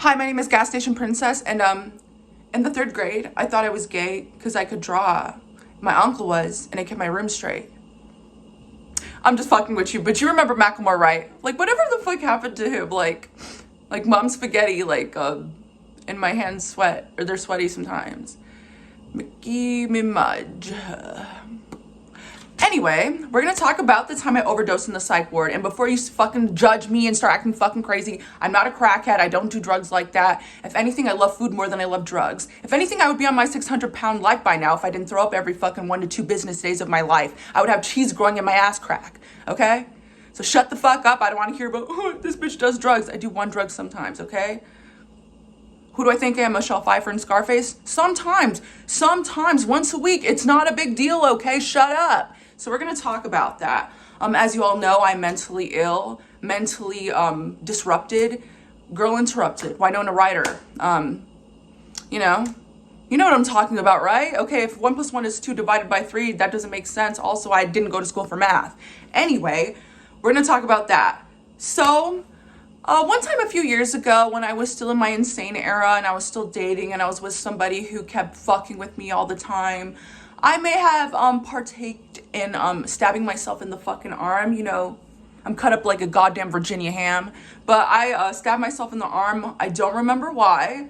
Hi, my name is Gas Station Princess, and in the 3rd grade, I thought I was gay because I could draw. My uncle was, and I kept my room straight. I'm just fucking with you, but you remember Macklemore, right? Like, whatever the fuck happened to him, like mom's spaghetti, in my hands sweat, or they're sweaty sometimes. Mickey Minaj. Anyway, we're gonna talk about the time I overdosed in the psych ward. And before you fucking judge me and start acting fucking crazy, I'm not a crackhead. I don't do drugs like that. If anything, I love food more than I love drugs. If anything, I would be on my 600-pound life by now if I didn't throw up every fucking 1 to 2 business days of my life. I would have cheese growing in my ass crack, okay? So shut the fuck up. I don't want to hear about, oh, this bitch does drugs. I do one drug sometimes, okay? Who do I think I am, Michelle Pfeiffer and Scarface? Sometimes, once a week. It's not a big deal, okay? Shut up. So we're gonna talk about that. As you all know, I'm mentally ill, mentally disrupted, girl interrupted, Winona Ryder. You know what I'm talking about, right? Okay, if 1 + 1 is 2 divided by 3, that doesn't make sense. Also, I didn't go to school for math. Anyway, we're gonna talk about that. So, one time a few years ago when I was still in my insane era and I was still dating and I was with somebody who kept fucking with me all the time, I may have partaked in stabbing myself in the fucking arm. You know, I'm cut up like a goddamn Virginia ham, but I stabbed myself in the arm. I don't remember why.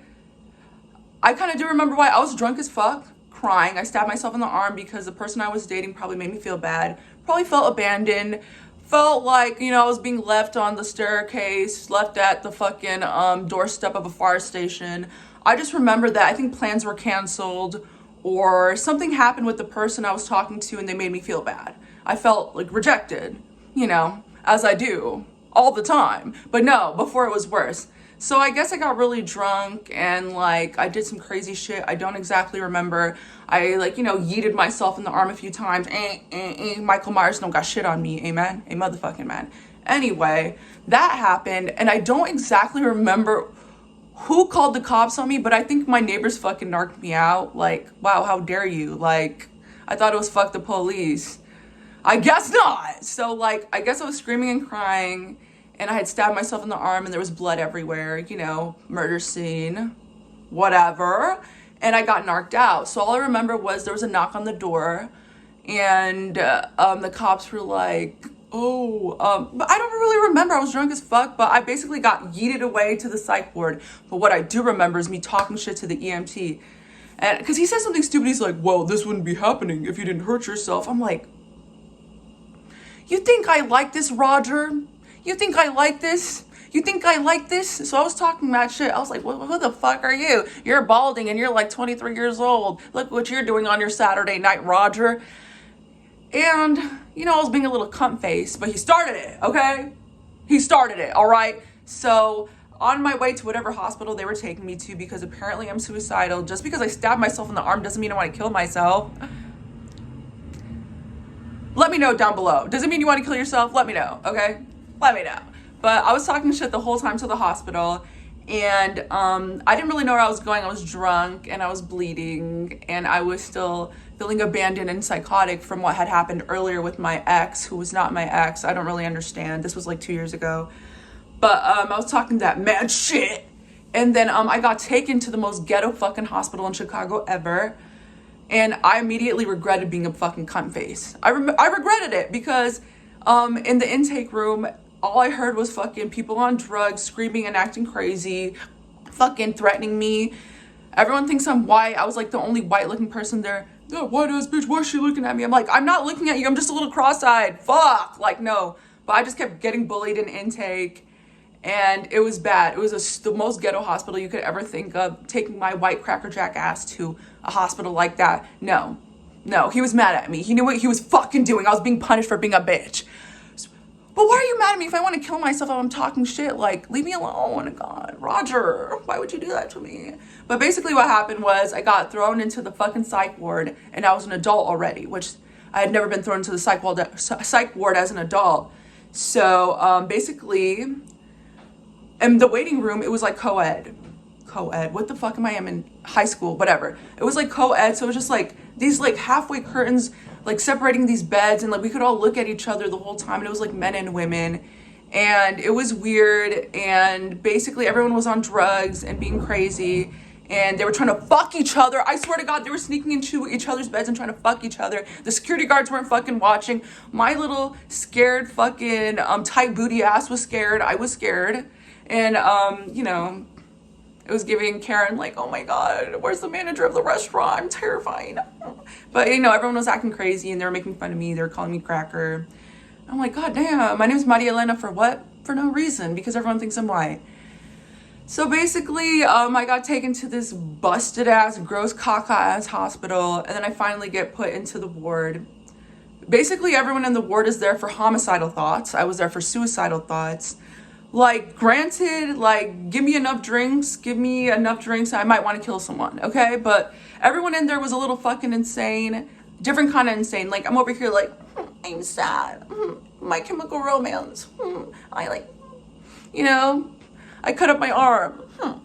I kind of do remember why. I was drunk as fuck, crying. I stabbed myself in the arm because the person I was dating probably made me feel bad, probably felt abandoned, felt like, you know, I was being left on the staircase, left at the fucking doorstep of a fire station. I just remember that I think plans were canceled, or something happened with the person I was talking to and they made me feel bad. I felt like rejected, you know, as I do all the time. But no, before it was worse. So I guess I got really drunk and like I did some crazy shit. I don't exactly remember. I yeeted myself in the arm a few times. Michael Myers don't got shit on me. Amen. A motherfucking man. Anyway, that happened and I don't exactly remember who called the cops on me, but I think my neighbors fucking narked me out. Like, wow, how dare you? Like, I thought it was fuck the police. I guess not. So, like, I guess I was screaming and crying, and I had stabbed myself in the arm, and there was blood everywhere, you know, murder scene, whatever. And I got narked out. So all I remember was there was a knock on the door, and the cops were like, but I don't really remember. I was drunk as fuck, but I basically got yeeted away to the psych ward. But what I do remember is me talking shit to the EMT. And because he said something stupid, he's like, well, this wouldn't be happening if you didn't hurt yourself. I'm like, you think I like this, Roger? You think I like this? You think I like this? So I was talking that shit. I was like, well, who the fuck are you? You're balding and you're like 23 years old. Look what you're doing on your Saturday night, Roger. And, you know, I was being a little cunt face, but he started it, okay? He started it, all right? So on my way to whatever hospital they were taking me to, because apparently I'm suicidal, just because I stabbed myself in the arm doesn't mean I want to kill myself. Let me know down below. Does it mean you want to kill yourself? Let me know, okay? Let me know. But I was talking shit the whole time to the hospital, and I didn't really know where I was going. I was drunk, and I was bleeding, and I was still feeling abandoned and psychotic from what had happened earlier with my ex, who was not my ex. I don't really understand. This was like 2 years ago. But I was talking that mad shit. And then I got taken to the most ghetto fucking hospital in Chicago ever. And I immediately regretted being a fucking cunt face. I regretted it because in the intake room, all I heard was fucking people on drugs screaming and acting crazy, fucking threatening me. Everyone thinks I'm white. I was like the only white looking person there. Yeah, white ass bitch, why is she looking at me? I'm like, I'm not looking at you, I'm just a little cross-eyed. Fuck, like no. But I just kept getting bullied in intake, and it was bad. It was the most ghetto hospital you could ever think of, taking my white Cracker Jack ass to a hospital like that. No, he was mad at me. He knew what he was fucking doing. I was being punished for being a bitch. But why are you mad at me if I want to kill myself if I'm talking shit? Like, leave me alone. God, Roger, why would you do that to me? But basically what happened was I got thrown into the fucking psych ward, and I was an adult already, which I had never been thrown into the psych ward as an adult. So basically, in the waiting room, it was like co-ed. What the fuck am I in high school? Whatever. It was like co-ed, so it was just like these like halfway curtains like separating these beds, and like we could all look at each other the whole time, and it was like men and women. And it was weird, and basically everyone was on drugs and being crazy, and they were trying to fuck each other. I swear to God, they were sneaking into each other's beds and trying to fuck each other. The security guards weren't fucking watching. My little scared fucking tight booty ass was scared. I was scared. And you know, it was giving Karen like, oh my God, where's the manager of the restaurant? I'm terrified. But you know, everyone was acting crazy and they were making fun of me. They were calling me cracker. I'm like, God damn, my name's Maria Elena for what? For no reason, because everyone thinks I'm white. So basically, I got taken to this busted ass, gross caca ass hospital, and then I finally get put into the ward. Basically, everyone in the ward is there for homicidal thoughts. I was there for suicidal thoughts. Like, granted, like, give me enough drinks, I might want to kill someone, okay? But everyone in there was a little fucking insane, different kind of insane. Like, I'm over here like, I'm sad, My Chemical Romance, I like, you know, I cut up my arm.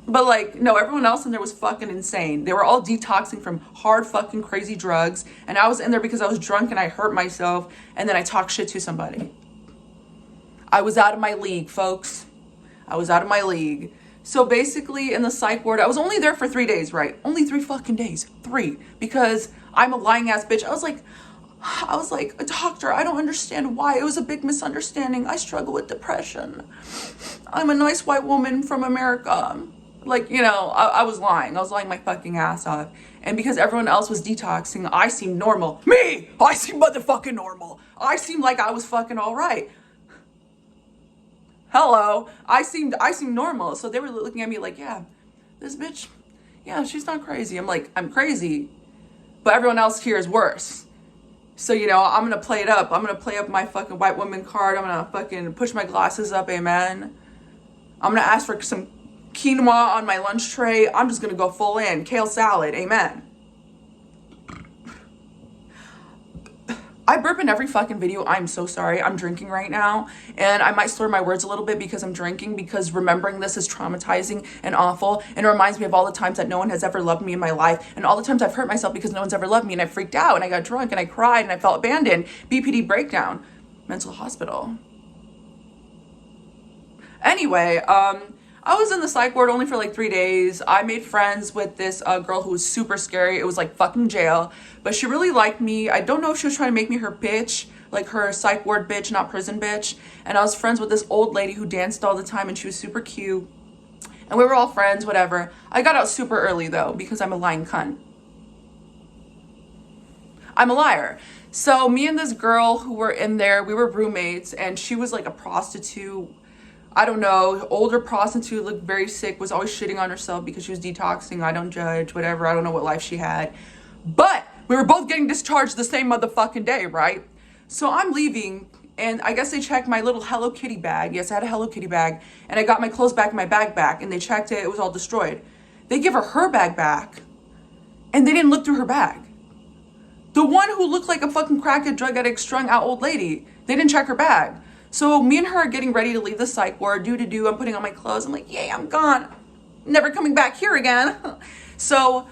But like, no, everyone else in there was fucking insane. They were all detoxing from hard fucking crazy drugs. And I was in there because I was drunk and I hurt myself. And then I talked shit to somebody. I was out of my league, folks. I was out of my league. So basically in the psych ward, I was only there for 3 days, right? Only 3 fucking days. 3. Because I'm a lying ass bitch. I was like, doctor, I don't understand why. It was a big misunderstanding. I struggle with depression. I'm a nice white woman from America. Like, you know, I was lying. I was lying my fucking ass off. And because everyone else was detoxing, I seemed normal. Me! I seemed motherfucking normal. I seemed like I was fucking all right. Hello. I seemed normal. So they were looking at me like, yeah, this bitch, yeah, she's not crazy. I'm like, I'm crazy. But everyone else here is worse. So, you know, I'm going to play it up. I'm going to play up my fucking white woman card. I'm going to fucking push my glasses up, amen. I'm going to ask for some quinoa on my lunch tray. I'm just going to go full in. Kale salad, amen. I burp in every fucking video. I'm so sorry. I'm drinking right now. And I might slur my words a little bit because I'm drinking, because remembering this is traumatizing and awful. And it reminds me of all the times that no one has ever loved me in my life. And all the times I've hurt myself because no one's ever loved me. And I freaked out and I got drunk and I cried and I felt abandoned. BPD breakdown. Mental hospital. Anyway, I was in the psych ward only for like 3 days. I made friends with this girl who was super scary. It was like fucking jail. But she really liked me. I don't know if she was trying to make me her bitch, like her psych ward bitch, not prison bitch. And I was friends with this old lady who danced all the time and she was super cute. And we were all friends, whatever. I got out super early though because I'm a lying cunt. I'm a liar. So me and this girl who were in there, we were roommates, and she was like a prostitute. I don't know, older prostitute, looked very sick, was always shitting on herself because she was detoxing. I don't judge, whatever. I don't know what life she had. But we were both getting discharged the same motherfucking day, right? So I'm leaving, and I guess they checked my little Hello Kitty bag. Yes, I had a Hello Kitty bag, and I got my clothes back and my bag back, and they checked it. It was all destroyed. They give her bag back, and they didn't look through her bag. The one who looked like a fucking crackhead, drug addict, strung out old lady, they didn't check her bag. So me and her are getting ready to leave the psych ward. I'm putting on my clothes. I'm like, yay, I'm gone. Never coming back here again. So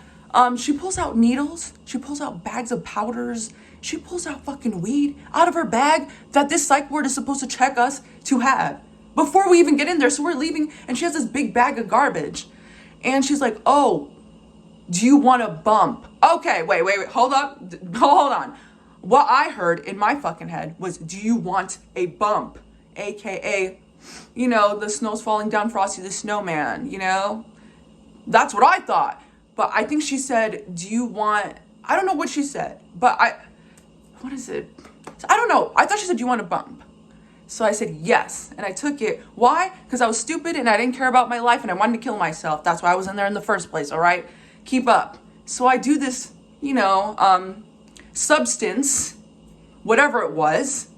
she pulls out needles. She pulls out bags of powders. She pulls out fucking weed out of her bag that this psych ward is supposed to check us to have before we even get in there. So we're leaving, and she has this big bag of garbage. And she's like, oh, do you want a bump? Okay, wait, hold on. What I heard in my fucking head was, do you want a bump? AKA, you know, the snow's falling down, Frosty the Snowman, you know? That's what I thought. But I think she said, do you want, I don't know what she said, but what is it? I don't know. I thought she said, do you want a bump? So I said, yes. And I took it. Why? Because I was stupid and I didn't care about my life and I wanted to kill myself. That's why I was in there in the first place, all right? Keep up. So I do this, you know, substance, whatever it was,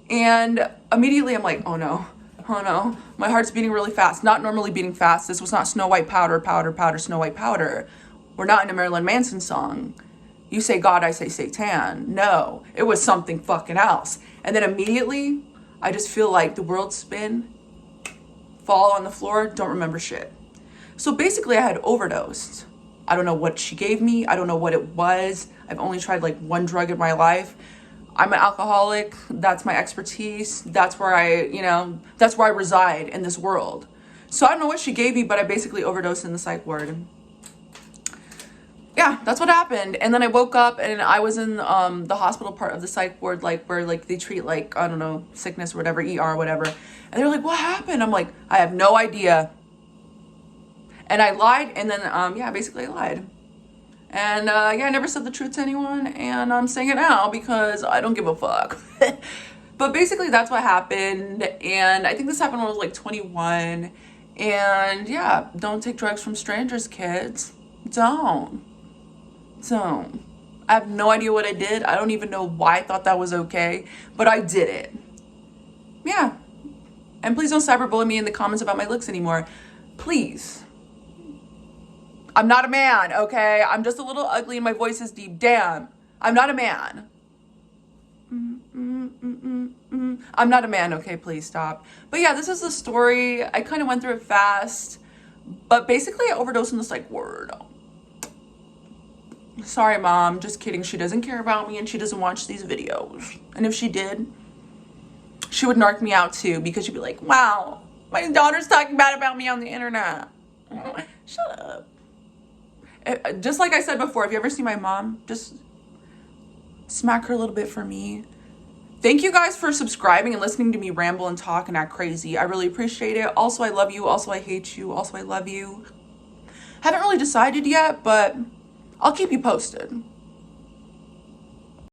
and immediately I'm like, oh no, my heart's beating really fast. Not normally beating fast. This was not Snow White powder, Snow White powder. We're not in a Marilyn Manson song. You say God, I say Satan. No, it was something fucking else. And then immediately I just feel like the world spin, fall on the floor, don't remember shit. So basically I had overdosed. I don't know what she gave me. I don't know what it was. I've only tried like one drug in my life. I'm an alcoholic. That's my expertise. That's where that's where I reside in this world. So I don't know what she gave me, but I basically overdosed in the psych ward. Yeah, that's what happened. And then I woke up and I was in the hospital part of the psych ward, like where like they treat like, I don't know, sickness or whatever, ER, whatever. And they're like, what happened? I'm like, I have no idea. And I lied. And then, yeah, basically I lied. And yeah, I never said the truth to anyone. And I'm saying it now because I don't give a fuck. But basically that's what happened. And I think this happened when I was like 21. And yeah, don't take drugs from strangers, kids. Don't. I have no idea what I did. I don't even know why I thought that was okay, but I did it. Yeah. And please don't cyberbully me in the comments about my looks anymore. Please. I'm not a man, okay? I'm just a little ugly and my voice is deep. Damn. I'm not a man. I'm not a man, okay? Please stop. But yeah, this is the story. I kind of went through it fast, but basically I overdosed in the psych ward. Sorry, Mom. Just kidding. She doesn't care about me and she doesn't watch these videos. And if she did, she would narc me out too because she'd be like, wow, my daughter's talking bad about me on the internet. Shut up. Just like I said before, if you ever see my mom, just smack her a little bit for me. Thank you guys for subscribing and listening to me ramble and talk and act crazy. I really appreciate it. Also, I love you. Also, I hate you. Also, I love you. Haven't really decided yet, but I'll keep you posted.